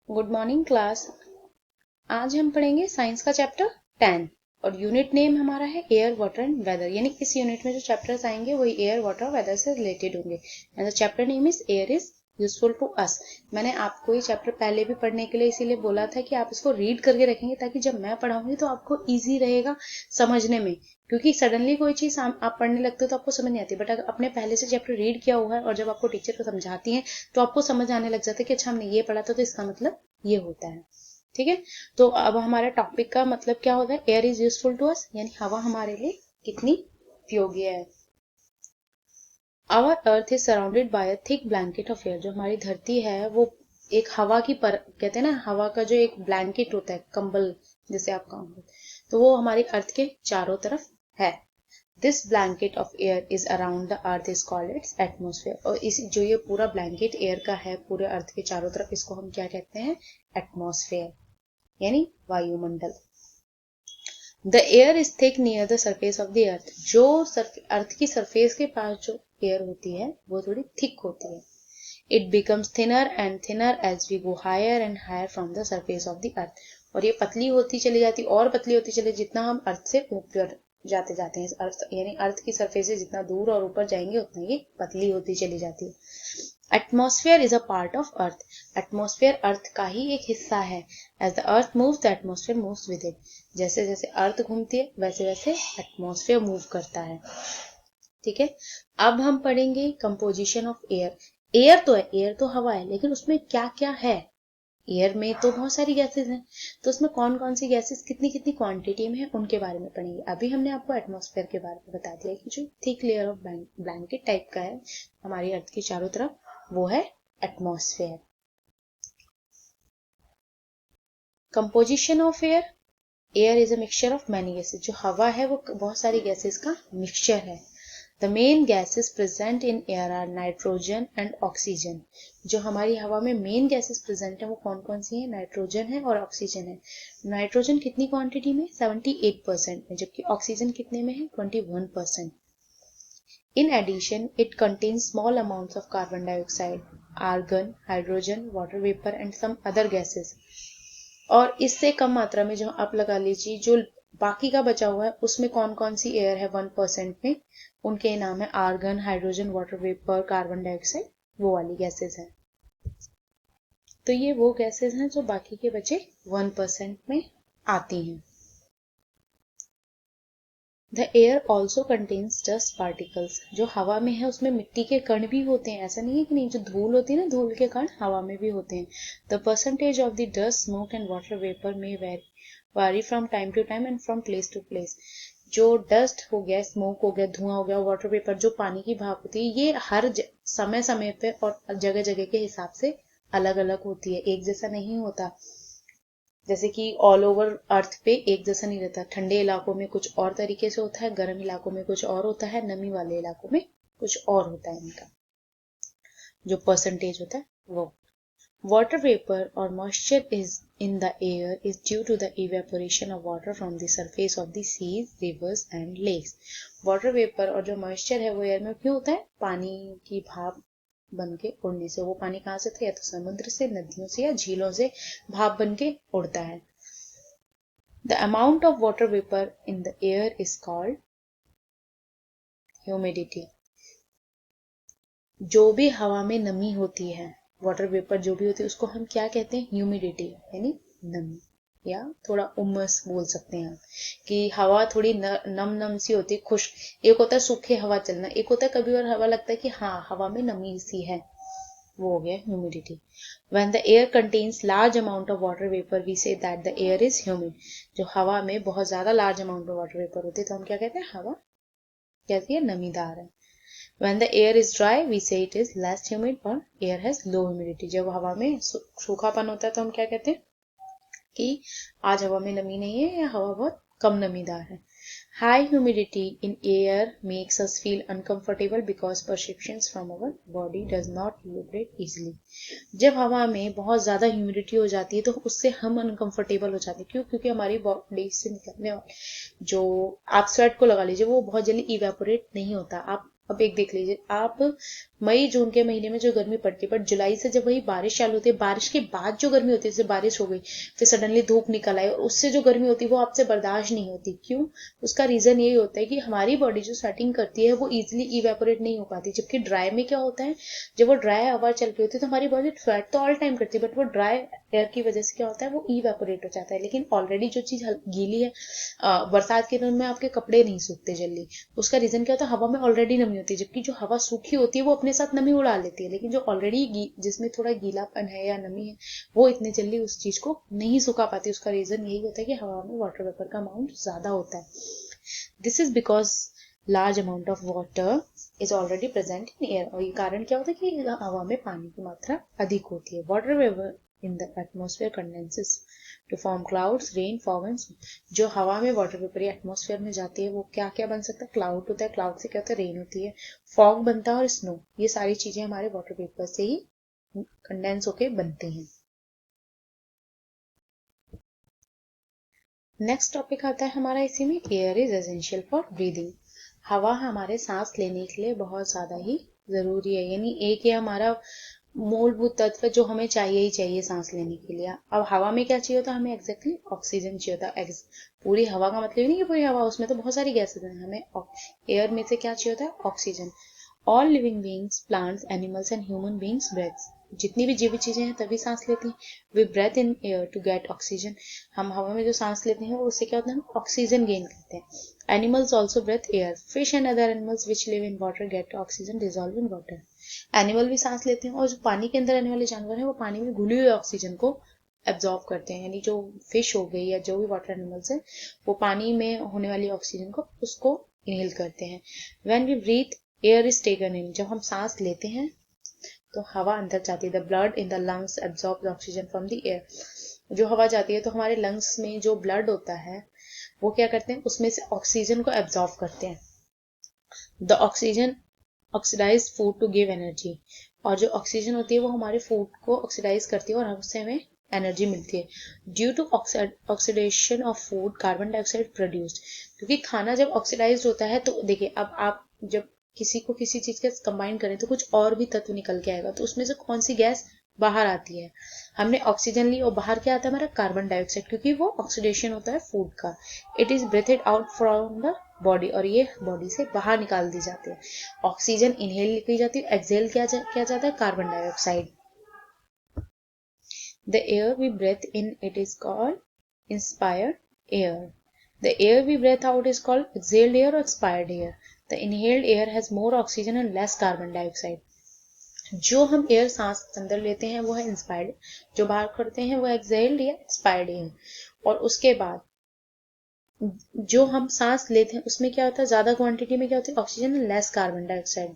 Good morning class. आज हम पढ़ेंगे साइंस का चैप्टर 10 और यूनिट नेम हमारा है एयर वाटर एंड वेदर। यानी इस यूनिट में जो चैप्टर्स आएंगे वही एयर वाटर और वेदर से रिलेटेड होंगे। And the chapter name is air is useful to us. मैंने आपको ये चैप्टर पहले भी पढ़ने के लिए इसीलिए बोला था कि आप इसको रीड करके रखेंगे ताकि जब मैं पढ़ाऊंगी तो आपको इजी रहेगा समझने में, क्योंकि सडनली कोई चीज आप पढ़ने लगते हो तो आपको समझ नहीं आती। बट अगर आपने पहले से चैप्टर रीड किया हुआ है और जब आपको टीचर को समझाती है तो आपको समझ आने लग जाता है कि अच्छा हमने ये पढ़ा था तो इसका मतलब ये होता है। ठीक है, तो अब हमारे टॉपिक का मतलब क्या होता है, air is useful to us, यानी हवा हमारे लिए कितनी उपयोगी है। Our earth is surrounded by a thick blanket of air. जो हमारी धरती है वो एक हवा की कहते हैं ना, हवा का जो एक ब्लैंकेट होता है, कंबल जिसे आप कहोगे, तो वो हमारी अर्थ के चारों तरफ है। This blanket of air is around the earth is called its atmosphere. और इस जो ये पूरा ब्लैंकेट एयर का है पूरे अर्थ के चारों तरफ, इसको हम क्या कहते हैं, एटमोसफेयर यानी वायुमंडल। The air is thick near the surface of the अर्थ। जो अर्थ की सरफेस के पास जो एयर होती है वो थोड़ी थिक होती है। It becomes thinner and thinner as we go higher and higher from the surface of the earth. और ये पतली होती चली जाती और पतली होती चली जितना हम अर्थ से ऊपर जाते जाते हैं। अर्थ यानी अर्थ की सरफेस से जितना दूर और ऊपर जाएंगे उतना ये पतली होती चली जाती है। Atmosphere is a part of earth. Atmosphere earth का ही एक हिस्सा है। As the earth moves the atmosphere moves with it. जैसे जैसे अर्थ घूमती है वैसे वैसे एटमॉस्फेयर मूव करता है। ठीक है, अब हम पढ़ेंगे कंपोजिशन ऑफ एयर। एयर तो है, एयर तो हवा है, लेकिन उसमें क्या क्या है। एयर में तो बहुत सारी गैसेस हैं, तो उसमें कौन कौन सी गैसेस कितनी कितनी क्वांटिटी में है उनके बारे में पढ़ेंगे। अभी हमने आपको एटमॉस्फेयर के बारे में बता दिया कि जो thick layer of blanket type का है हमारी अर्थ की चारों तरफ, वो है atmosphere. Composition of air. Air is a mixture of many gases. जो हवा है वो बहुत सारी गैसेस का मिक्सचर है। The main gases present in air are nitrogen and oxygen. जो हमारी हवा में मेन गैसेस प्रेजेंट है वो कौन कौन सी है, नाइट्रोजन है और ऑक्सीजन है। नाइट्रोजन कितनी क्वांटिटी में, 78% में, जबकि ऑक्सीजन कितने में है, 21%। In addition, it contains small amounts of carbon dioxide, argon, hydrogen, water vapor and some other gases. और इससे कम मात्रा में जो आप लगा लीजिए जो बाकी का बचा हुआ है उसमें कौन कौन सी एयर है 1% में, उनके नाम है argon, hydrogen, water vapour, carbon dioxide, वो वाली गैसेस हैं। तो ये वो गैसेस हैं जो बाकी के बचे 1% में आती हैं। The air also contains dust particles. जो हवा में है उसमें मिट्टी के कण भी होते हैं, ऐसा नहीं है कि नहीं। जो धूल होती है ना, धूल के कण हवा में भी होते हैं। The percentage of the dust, smoke and water vapour में vary from time to time and from place to place. जो डस्ट हो गया, स्मोक हो गया, धुआं हो गया, वाटर वेपर जो पानी की भाप होती है, ये हर समय समय पे और जगह जगह के हिसाब से अलग अलग होती है, एक जैसा नहीं होता। जैसे कि ऑल ओवर अर्थ पे एक जैसा नहीं रहता। ठंडे इलाकों में कुछ और तरीके से होता है, गर्म इलाकों में कुछ और होता है, नमी वाले इलाकों में कुछ और होता है। इनका जो परसेंटेज होता है वो। वाटर वेपर और moisture is in the air is due to the evaporation of water from the surface of the seas, rivers and lakes. Water vapour और जो मॉइस्चर है वो एयर में क्यों होता है, पानी की भाप बन के उड़ने से। वो पानी कहाँ से था, या तो समुद्र से, नदियों से या झीलों से भाप बन के उड़ता है। The amount of water vapor in the air is called humidity. जो भी हवा में नमी होती है, वाटर वेपर जो भी होती है, उसको हम क्या कहते हैं, ह्यूमिडिटी यानी नमी, या थोड़ा उमस बोल सकते हैं आप। कि हवा थोड़ी नम नम सी होती है, खुश्क। एक होता है सूखे हवा चलना, एक होता है कभी और हवा लगता है कि हाँ हवा में नमी सी है, वो हो गया humidity. When the air contains large amount of water vapor, we say that the air is humid. जो हवा में बहुत ज्यादा large amount of water vapor होती है तो हम क्या कहते हैं, हवा कहती है नमीदार है। When the air is dry, we say it is less humid और air has low humidity. जब हवा में सूखापन होता है तो हम क्या कहते हैं कि आज हवा में नमी नहीं है या हवा बहुत कम नमीदार है। High humidity in air makes us feel uncomfortable because perceptions from our body does not evaporate easily. जब हवा में बहुत ज्यादा ह्यूमिडिटी हो जाती है तो उससे हम अनकंफर्टेबल हो जाते हैं। क्यों, क्योंकि हमारी बॉडी से निकलने वाले जो आप स्वेट को लगा लीजिए वो बहुत जल्दी इवेपोरेट नहीं होता। आप अब एक देख लीजिए आप, मई जून के महीने में जो गर्मी पड़ती है, बट जुलाई से जब वही बारिश चालू होती है, बारिश के बाद जो गर्मी होती है, जैसे बारिश हो गई फिर सडनली धूप निकल आई और उससे जो गर्मी होती है वो आपसे बर्दाश्त नहीं होती। क्यों? उसका रीजन यही होता है कि हमारी बॉडी जो स्वेटिंग करती है वो इजिली इवेपोरेट नहीं हो पाती। जबकि ड्राई में क्या होता है, जब वो ड्राई हवा चल रही होती है तो हमारी बॉडी स्वेट तो ऑल टाइम करती है, बट वो ड्राई एयर की वजह से क्या होता है, वो इवेपोरेट हो जाता है। लेकिन ऑलरेडी जो चीज गीली है, बरसात के दिन में आपके कपड़े नहीं सूखते जल्दी, उसका रीजन क्या होता है, हवा में ऑलरेडी नमी होती है। जबकि जो हवा सूखी होती है वो अपने साथ नमी उड़ा लेती है, लेकिन जो ऑलरेडी जिसमें थोड़ा गीलापन है या नमी है वो इतनी जल्दी उस चीज को नहीं सुखा पाती। उसका रीजन यही होता है कि हवा में वाटर वेपर का अमाउंट ज्यादा होता है। This is because large amount of water is already present in air. और ये कारण क्या होता है कि हवा में पानी की मात्रा अधिक होती है। Water vapour in the atmosphere condenses to form clouds, rain, fog and snow. जो हवा में वाटर वेपर या एटमोस्फेयर में जाती है वो क्या क्या बन सकता है, क्लाउड होता है, क्लाउड से क्या होता है, रेन होती है, फॉग बनता है और स्नो। ये सारी चीजें हमारे वाटर वेपर से ही कंडेंस होके बनती हैं। नेक्स्ट टॉपिक आता है हमारा इसी में, air is essential for breathing. हवा हमारे सांस लेने के लिए बहुत ज्यादा ही जरूरी है, यानी एक ये हमारा मूलभूत तत्व जो हमें चाहिए ही चाहिए सांस लेने के लिए। अब हवा में क्या चाहिए होता है, हमें एग्जैक्टली ऑक्सीजन चाहिए होता है। पूरी हवा का मतलब नहीं कि पूरी हवा, उसमें तो बहुत सारी गैसेज हैं, हमें एयर में से क्या चाहिए होता है, oxygen. All living beings, plants, animals and human beings breathe. जितनी भी जीवित चीजें हैं तभी सांस लेती हैं। We breathe in air to get oxygen. हम हवा में जो सांस लेते हैं वो उससे क्या होता है, हम ऑक्सीजन गेन करते हैं। Animals also breathe air. Fish and other animals which live in water get oxygen dissolve in water. Animal भी सांस लेते हैं और जो पानी के अंदर रहने वाले जानवर हैं वो पानी में घुली हुई ऑक्सीजन को एब्जॉर्ब करते हैं। यानी जो फिश हो गई या जो भी वाटर एनिमल्स है वो पानी में होने वाली ऑक्सीजन को उसको इनहेल करते हैं। When we breathe air is taken in. जब हम सांस लेते हैं तो हवा अंदर जाती है। The blood in the lungs absorb oxygen from the air. जो हवा जाती है तो हमारे लंग्स में जो ब्लड होता है वो क्या करते हैं, उसमें से ऑक्सीजन को एब्जॉर्ब करते हैं। The oxygen oxidise food to give energy. और जो ऑक्सीजन होती है वो हमारे फूड को ऑक्सीडाइज करती है और उससे हमें एनर्जी मिलती है। Due to oxidation of food carbon dioxide produced. क्योंकि खाना जब ऑक्सीडाइज होता है तो देखिए, अब आप जब किसी को किसी चीज के कंबाइन करें तो कुछ और भी तत्व निकल के आएगा, तो उसमें से कौन सी गैस बाहर आती है, हमने ऑक्सीजन ली और बाहर क्या आता है हमारा कार्बन डाइऑक्साइड, क्योंकि वो ऑक्सीडेशन होता है फूड का। It is breathed out from the body. और ये बॉडी से बाहर निकाल दी जाती है। ऑक्सीजन इनहेल की जाती है, एक्सहेल किया जाता है carbon dioxide. The air we breathe in it is called inspired air. The air we breathe out is called exhaled air और expired air. The inhaled air has more oxygen and less carbon dioxide. जो हम air सांस अंदर लेते हैं वो है inspired, जो बाहर करते हैं वो एक्सहेल्ड या एक्सपायर्ड एयर। और उसके बाद जो हम सांस लेते हैं उसमें क्या होता है, ज्यादा क्वांटिटी में क्या होती है ऑक्सीजन, लेस कार्बन डाइऑक्साइड।